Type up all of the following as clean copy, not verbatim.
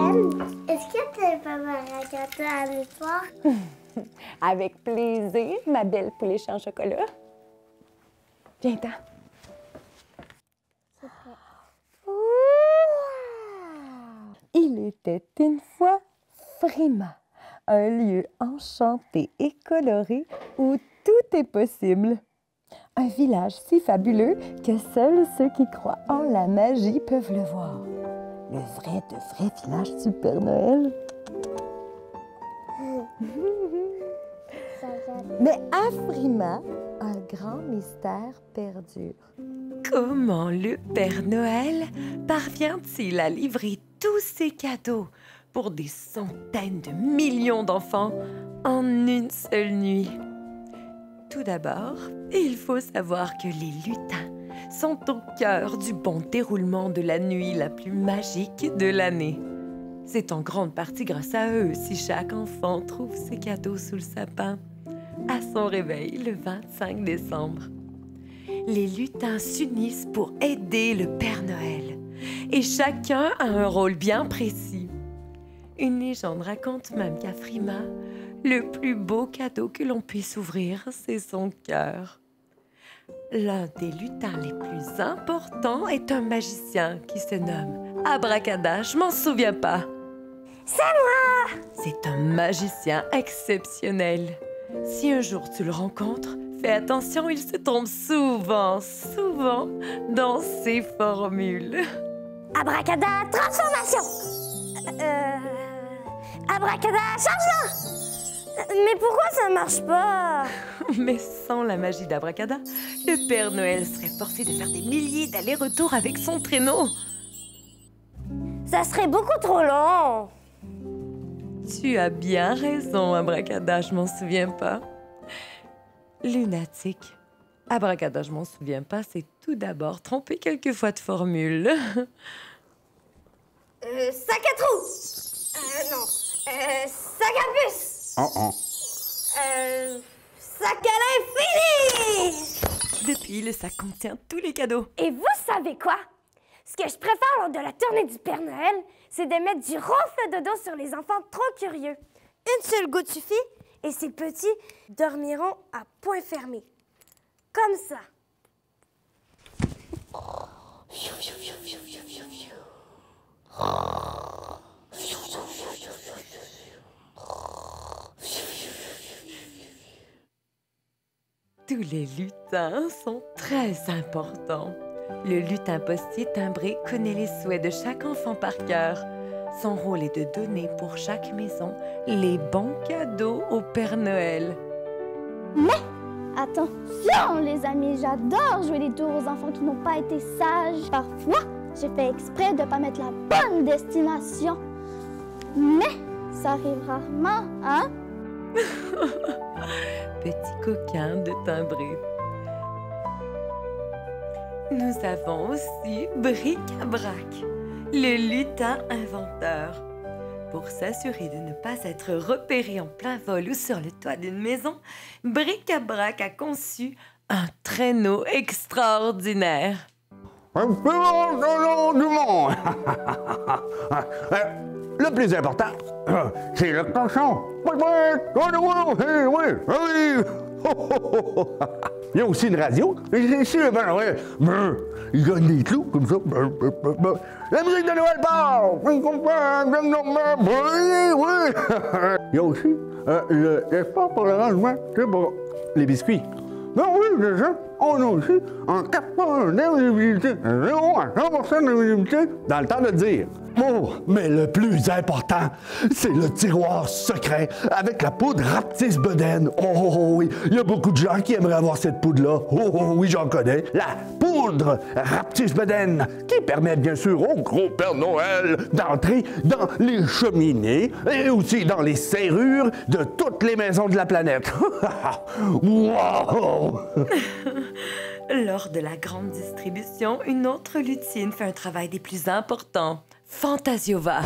Noël, est-ce que tu peux me raconter une histoire? Avec plaisir, ma belle pouliche en chocolat. Viens-t'en. C'est prêt. Il était une fois Frima, un lieu enchanté et coloré où tout est possible. Un village si fabuleux que seuls ceux qui croient en la magie peuvent le voir. Le vrai de vrai village du Père Noël. Mais à Frima, un grand mystère perdure. Comment le Père Noël parvient-il à livrer tous ses cadeaux pour des centaines de millions d'enfants en une seule nuit? Tout d'abord, il faut savoir que les lutins sont au cœur du bon déroulement de la nuit la plus magique de l'année. C'est en grande partie grâce à eux si chaque enfant trouve ses cadeaux sous le sapin à son réveil le 25 décembre. Les lutins s'unissent pour aider le Père Noël et chacun a un rôle bien précis. Une légende raconte même qu'à Frima, le plus beau cadeau que l'on puisse ouvrir, c'est son cœur. L'un des lutins les plus importants est un magicien qui se nomme Abracada, je m'en souviens pas. C'est moi! C'est un magicien exceptionnel. Si un jour tu le rencontres, fais attention, il se trompe souvent dans ses formules. Abracada, transformation! Abracada, changement! Mais pourquoi ça marche pas? Mais sans la magie d'Abracada, le Père Noël serait forcé de faire des milliers d'allers-retours avec son traîneau. Ça serait beaucoup trop long. Tu as bien raison, Abracada, je m'en souviens pas. Lunatique. Abracada, je m'en souviens pas, c'est tout d'abord tromper quelques fois de formule. Sac à trous! Non. Sac à puce! Sac à l'infini! Depuis, le sac contient tous les cadeaux. Et vous savez quoi? Ce que je préfère lors de la tournée du Père Noël, c'est de mettre du ronfle de dos sur les enfants trop curieux. Une seule goutte suffit et ces petits dormiront à point fermé. Comme ça. Tous les lutins sont très importants. Le lutin postier timbré connaît les souhaits de chaque enfant par cœur. Son rôle est de donner pour chaque maison les bons cadeaux au Père Noël. Mais, attention les amis, j'adore jouer des tours aux enfants qui n'ont pas été sages. Parfois, j'ai fait exprès de ne pas mettre la bonne destination. Mais, ça arrive rarement, hein? Petit coquin de timbré. Nous avons aussi Bric-à-Brac, le lutin inventeur. Pour s'assurer de ne pas être repéré en plein vol ou sur le toit d'une maison, Bric-à-Brac a conçu un traîneau extraordinaire. Un plus grand traîneau du monde! Le plus important, c'est le cochon. Il y a aussi une radio. Ici, le Père Noël, il gagne des clous comme ça. La musique de Noël part! Il y a aussi le sport pour le rangement, c'est pour les biscuits. Non, oui, c'est ça. On a aussi un 4% d'invisibilité, 0 à 100% d'invisibilité dans le temps de dire. Oh, mais le plus important, c'est le tiroir secret avec la poudre Raptis-Bedaine. Oh oui, il y a beaucoup de gens qui aimeraient avoir cette poudre-là. Oh oui, j'en connais. La poudre Raptis-Bedaine qui permet bien sûr au gros Père Noël d'entrer dans les cheminées et aussi dans les serrures de toutes les maisons de la planète. Wow! Lors de la grande distribution, une autre lutine fait un travail des plus importants. Fantasiova.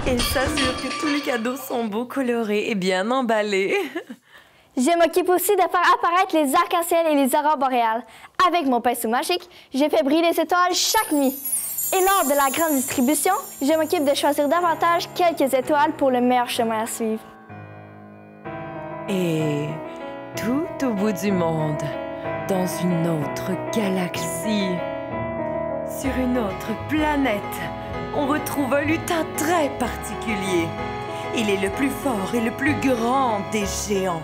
Elle s'assure que tous les cadeaux sont beaux, colorés et bien emballés. Je m'occupe aussi de faire apparaître les arcs-en-ciel et les aurores boréales. Avec mon pinceau magique, je fais briller les étoiles chaque nuit. Et lors de la grande distribution, je m'occupe de choisir davantage quelques étoiles pour le meilleur chemin à suivre. Et tout au bout du monde, dans une autre galaxie, sur une autre planète, on retrouve un lutin très particulier. Il est le plus fort et le plus grand des géants.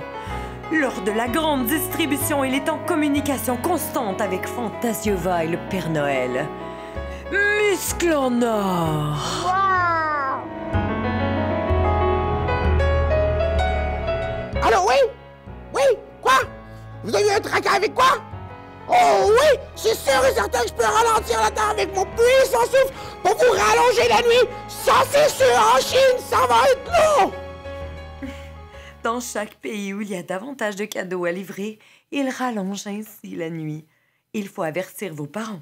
Lors de la grande distribution, il est en communication constante avec Fantasiova et le Père Noël. Muscle en or! Wow! Allô, oui? Oui? Quoi? Vous avez eu un tracas avec quoi? Oh oui! C'est sûr et certain que je peux ralentir la Terre avec mon puissant souffle pour vous rallonger la nuit! Ça, c'est sûr! En Chine, ça va être long! Dans chaque pays où il y a davantage de cadeaux à livrer, il rallonge ainsi la nuit. Il faut avertir vos parents.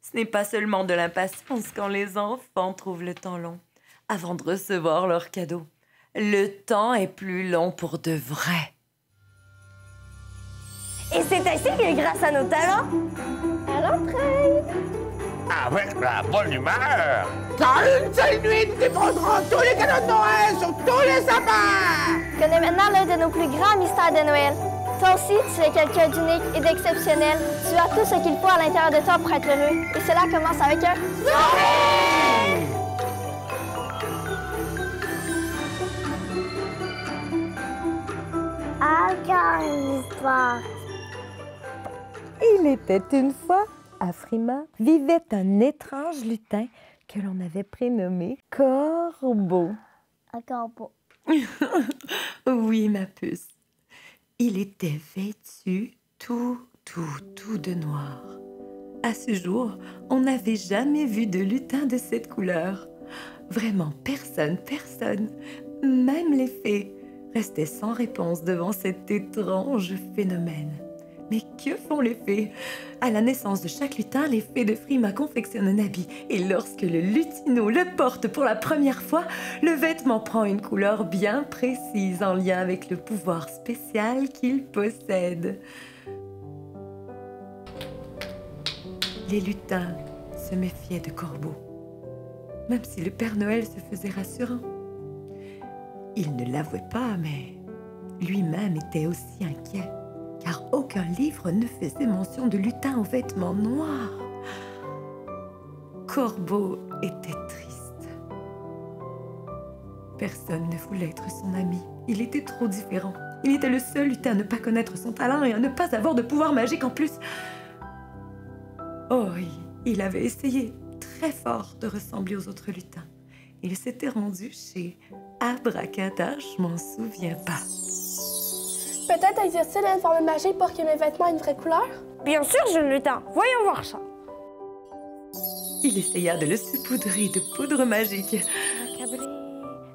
Ce n'est pas seulement de l'impatience quand les enfants trouvent le temps long avant de recevoir leurs cadeaux. Le temps est plus long pour de vrai. Et c'est ainsi que grâce à nos talents, À l'entraide! Avec la bonne humeur. Dans une seule nuit, nous défendrons tous les cadeaux de Noël sur tous les sapins! Connais maintenant l'un de nos plus grands mystères de Noël. Toi aussi, tu es quelqu'un d'unique et d'exceptionnel. Tu as tout ce qu'il faut à l'intérieur de toi pour être heureux. Et cela commence avec un sourire! encore une histoire. Il était une fois, à Frima, vivait un étrange lutin que l'on avait prénommé Corbeau. Encore pas. Oui, ma puce. Il était vêtu tout de noir. À ce jour, on n'avait jamais vu de lutin de cette couleur. Vraiment, personne, même les fées, restaient sans réponse devant cet étrange phénomène. Mais que font les fées? À la naissance de chaque lutin, les fées de Frima confectionnent un habit. Et lorsque le lutino le porte pour la première fois, le vêtement prend une couleur bien précise en lien avec le pouvoir spécial qu'il possède. Les lutins se méfiaient de Corbeau, même si le Père Noël se faisait rassurant. Il ne l'avouait pas, mais lui-même était aussi inquiet, car aucun livre ne faisait mention de lutin aux vêtements noirs. Corbeau était triste. Personne ne voulait être son ami. Il était trop différent. Il était le seul lutin à ne pas connaître son talent et à ne pas avoir de pouvoir magique en plus. Oh, il avait essayé très fort de ressembler aux autres lutins. Il s'était rendu chez Abracada, je m'en souviens pas. Peut-être existe-t-il une formule magique pour que mes vêtements aient une vraie couleur? Bien sûr, jeune lutin. Voyons voir ça. Il essaya de le saupoudrer de poudre magique. Abracadabra.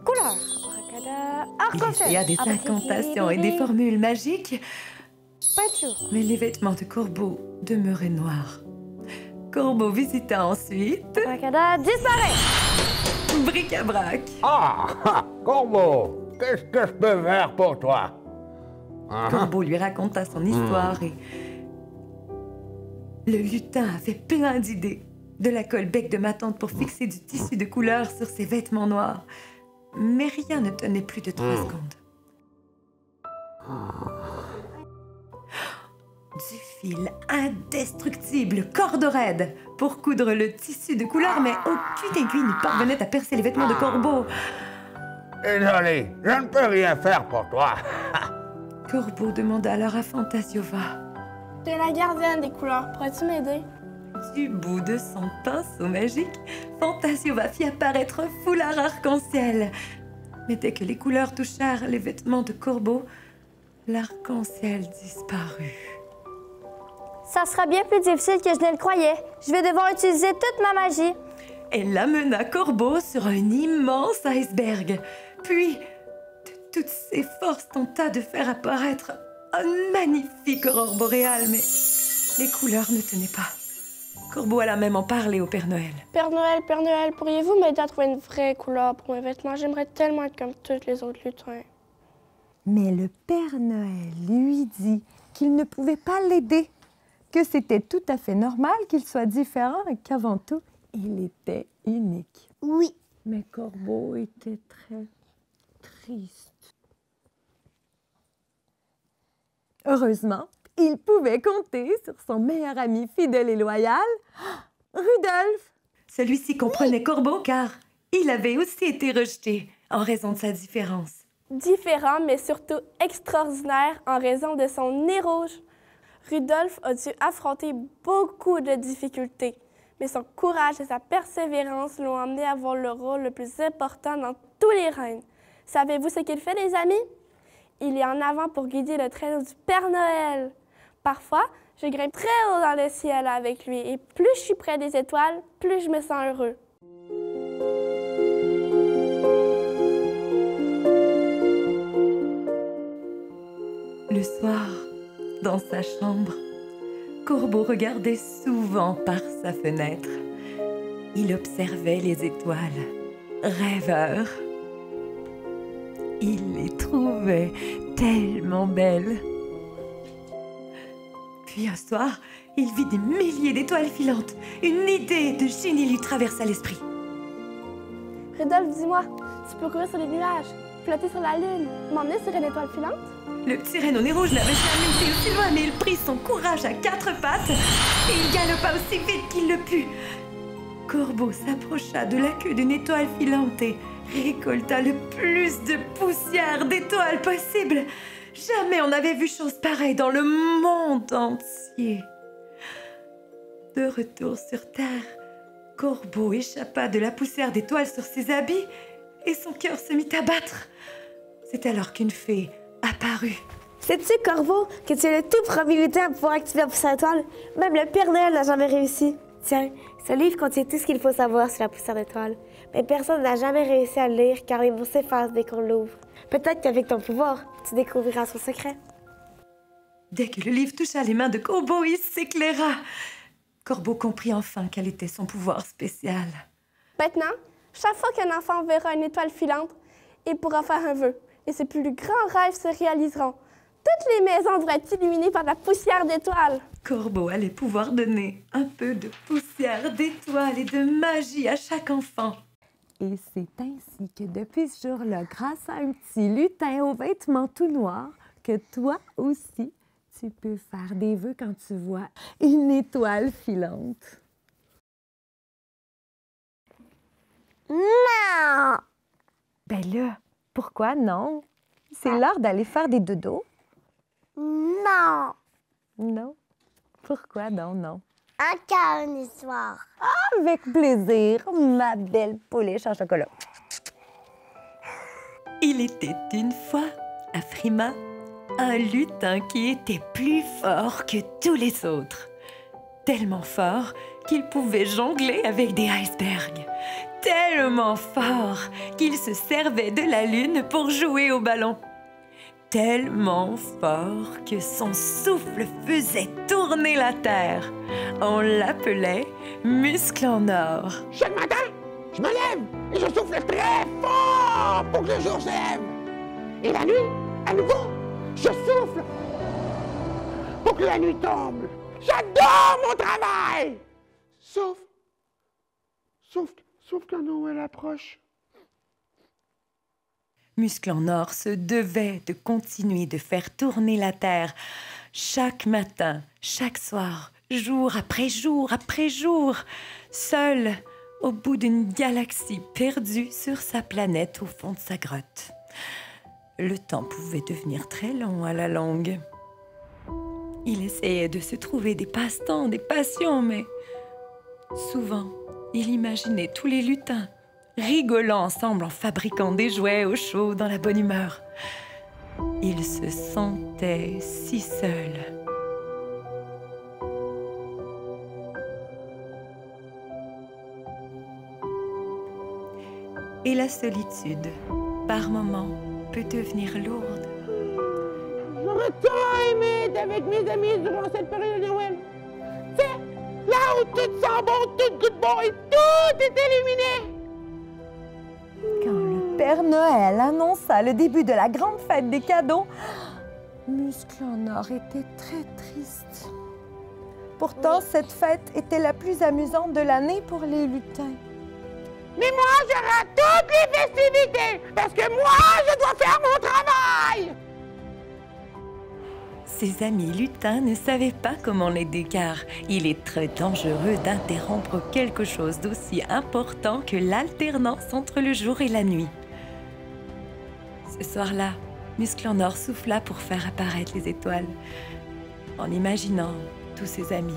Couleur. Abracada. Il Arc-en-ciel. essaya des incantations et des formules magiques, Peinture. mais les vêtements de Corbeau demeuraient noirs. Corbeau visita ensuite Abracada disparaît. Bric-à-brac. Ah, Corbeau, qu'est-ce que je peux faire pour toi? Corbeau lui raconta son histoire et le lutin avait plein d'idées. De la colle bec de ma tante pour fixer du tissu de couleur sur ses vêtements noirs. Mais rien ne tenait plus de 3 secondes. Du fil indestructible, corde raide, pour coudre le tissu de couleur, mais aucune aiguille ne parvenait à percer les vêtements de Corbeau. Désolé, je ne peux rien faire pour toi. Corbeau demanda alors à Fantasiova. Tu es la gardienne des couleurs. Pourrais-tu m'aider? Du bout de son pinceau magique, Fantasiova fit apparaître un foulard arc-en-ciel. Mais dès que les couleurs touchèrent les vêtements de Corbeau, l'arc-en-ciel disparut. Ça sera bien plus difficile que je ne le croyais. Je vais devoir utiliser toute ma magie. Elle amena Corbeau sur un immense iceberg. Puis, de toutes ses forces, tenta de faire apparaître un magnifique aurore boréale, mais les couleurs ne tenaient pas. Corbeau alla même en parler au Père Noël. Père Noël, pourriez-vous m'aider à trouver une vraie couleur pour mes vêtements? J'aimerais tellement être comme tous les autres lutins. Mais le Père Noël lui dit qu'il ne pouvait pas l'aider, que c'était tout à fait normal qu'il soit différent et qu'avant tout, Il était unique. Oui. Mais Corbeau était très triste. Heureusement, il pouvait compter sur son meilleur ami fidèle et loyal, Rudolph. Celui-ci comprenait Corbeau car il avait aussi été rejeté en raison de sa différence. Différent, mais surtout extraordinaire en raison de son nez rouge. Rudolph a dû affronter beaucoup de difficultés, mais son courage et sa persévérance l'ont amené à avoir le rôle le plus important dans tous les règnes. Savez-vous ce qu'il fait, les amis? Il est en avant pour guider le traîneau du Père Noël. Parfois, je grimpe très haut dans le ciel avec lui et plus je suis près des étoiles, plus je me sens heureux. Le soir, dans sa chambre, Corbeau regardait souvent par sa fenêtre. Il observait les étoiles, rêveur. Il les trouvait tellement belles. Puis un soir, il vit des milliers d'étoiles filantes. Une idée de génie lui traversa l'esprit. Rudolph, dis-moi, tu peux courir sur les nuages, flotter sur la lune, m'emmener sur une étoile filante? Le petit renne au nez rouge n'avait jamais été aussi loin, mais il prit son courage à 4 pattes et il galopa aussi vite qu'il le put. Corbeau s'approcha de la queue d'une étoile filante et récolta le plus de poussière d'étoiles possible. Jamais on n'avait vu chose pareille dans le monde entier. De retour sur Terre, Corbeau échappa de la poussière d'étoiles sur ses habits et son cœur se mit à battre. C'est alors qu'une fée apparut. Sais-tu, Corbeau, que tu es le tout premier lutin à pouvoir activer la poussière d'étoile? Même le Père Noël n'a jamais réussi. Tiens, ce livre contient tout ce qu'il faut savoir sur la poussière d'étoile. Mais personne n'a jamais réussi à le lire car les mots s'effacent dès qu'on l'ouvre. Peut-être qu'avec ton pouvoir, tu découvriras son secret. Dès que le livre toucha les mains de Corbeau, il s'éclaira. Corbeau comprit enfin quel était son pouvoir spécial. Maintenant, chaque fois qu'un enfant verra une étoile filante, il pourra faire un vœu. Et ses plus grands rêves se réaliseront. Toutes les maisons devraient être illuminées par de la poussière d'étoiles. Corbeau allait pouvoir donner un peu de poussière d'étoiles et de magie à chaque enfant. Et c'est ainsi que depuis ce jour-là, grâce à un petit lutin aux vêtements tout noirs, que toi aussi, tu peux faire des vœux quand tu vois une étoile filante. Non! Ben là, pourquoi non? C'est l'heure d'aller faire des dodos. Non! Non? Pourquoi non, non? Encore une histoire. Avec plaisir, ma belle pouliche en chocolat. Il était une fois, à Frima, un lutin qui était plus fort que tous les autres. Tellement fort qu'il pouvait jongler avec des icebergs. Tellement fort qu'il se servait de la lune pour jouer au ballon. Tellement fort que son souffle faisait tourner la terre. On l'appelait Muscle en or. Chaque matin, je me lève et je souffle très fort pour que le jour se lève. Et la nuit, à nouveau, je souffle pour que la nuit tombe. J'adore mon travail! Sauf quand Noël approche. Muscle en or se devait de continuer de faire tourner la terre chaque matin, chaque soir, jour après jour après jour, seul au bout d'une galaxie perdue sur sa planète au fond de sa grotte. Le temps pouvait devenir très long à la longue. Il essayait de se trouver des passe-temps, des passions, mais souvent, il imaginait tous les lutins rigolant ensemble en fabriquant des jouets au chaud dans la bonne humeur. Il se sentait si seul. Et la solitude, par moments, peut devenir lourde. J'aurais tant aimé être avec mes amis durant cette période de Noël. Tu sais, là où tout sent bon, tout goûte bon et tout est illuminé. Quand le Père Noël annonça le début de la grande fête des cadeaux, Muscle en or était très triste. Pourtant, cette fête était la plus amusante de l'année pour les lutins. Mais moi, je rate toutes les festivités parce que moi, je dois faire mon travail. Ses amis lutins ne savaient pas comment l'aider car il est très dangereux d'interrompre quelque chose d'aussi important que l'alternance entre le jour et la nuit. Ce soir-là, Muscle en or souffla pour faire apparaître les étoiles, en imaginant tous ses amis.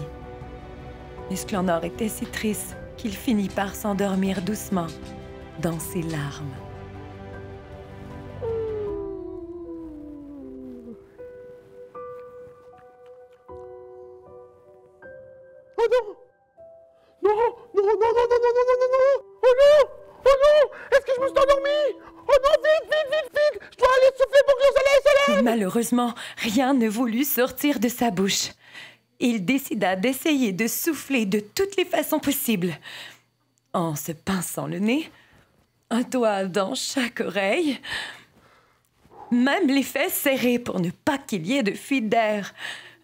Muscle en or était si triste qu'il finit par s'endormir doucement dans ses larmes. Oh non! Non! Non, non, non, non, non, non, non, non, non! Oh non! Oh non! Est-ce que je me suis endormi? Oh non, vite, vite, vite, vite! Je dois aller souffler pour que le soleil se lève! Mais malheureusement, rien ne voulut sortir de sa bouche. Il décida d'essayer de souffler de toutes les façons possibles. En se pinçant le nez, un doigt dans chaque oreille, même les fesses serrées pour ne pas qu'il y ait de fuite d'air.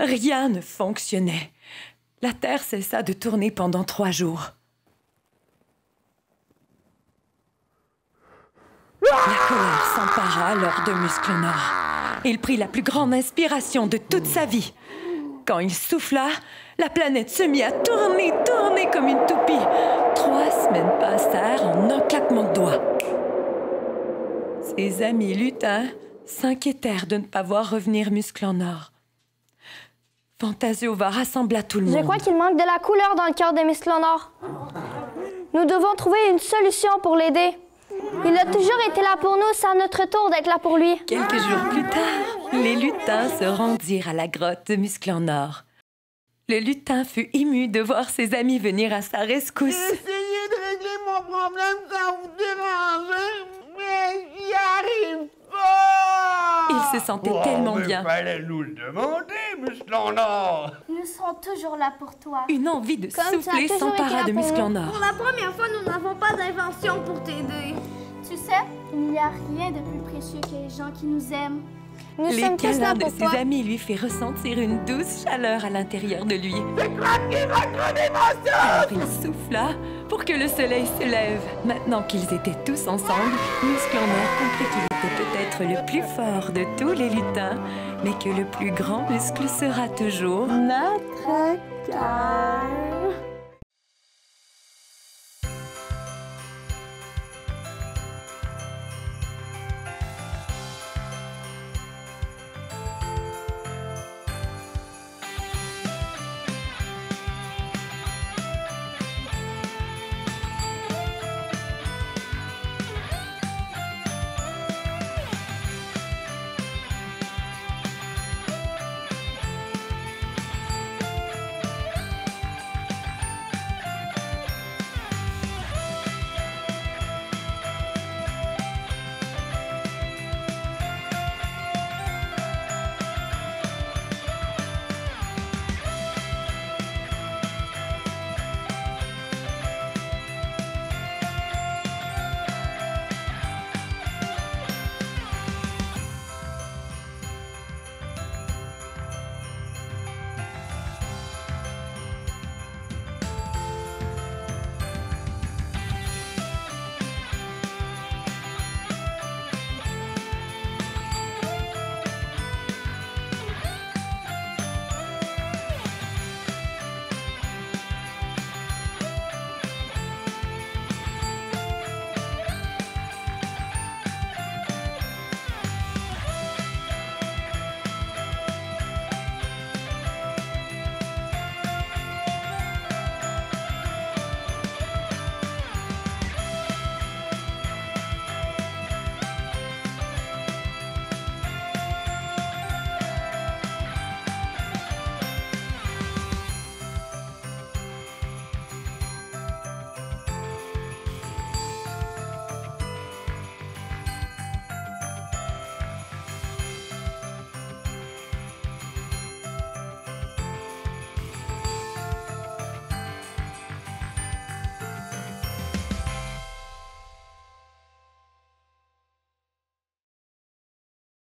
Rien ne fonctionnait. La Terre cessa de tourner pendant 3 jours. La colère s'empara alors de Muscle en or. Il prit la plus grande inspiration de toute sa vie. Quand il souffla, la planète se mit à tourner, tourner comme une toupie. 3 semaines passèrent en un claquement de doigts. Ses amis lutins s'inquiétèrent de ne pas voir revenir Muscle en or. Fantasio rassembla tout le monde. Je crois qu'il manque de la couleur dans le cœur de Muscle en or. Nous devons trouver une solution pour l'aider. Il a toujours été là pour nous, c'est à notre tour d'être là pour lui. Quelques jours plus tard, les lutins se rendirent à la grotte de Muscle en or. Le lutin fut ému de voir ses amis venir à sa rescousse. Essayez de régler mon problème sans vous déranger, mais j'y arrive pas! Il se sentait tellement bien. Fallait nous le demander, Muscle en or! Nous serons toujours là pour toi. Une envie de Comme ça a souffler toujours été s'empara là de pour Muscle nous. en or. Pour la première fois, nous n'avons pas d'invention pour t'aider. Tu sais, il n'y a rien de plus précieux que les gens qui nous aiment. Nous Les sommes tous là câlins de pour ses toi. amis lui firent ressentir une douce chaleur à l'intérieur de lui. C'est quoi qui va crever mon souffle? Alors il souffla pour que le soleil se lève. Maintenant qu'ils étaient tous ensemble, Muscle en or comprit qu'il était peut-être le plus fort de tous les lutins, mais que le plus grand muscle sera toujours Notre cœur.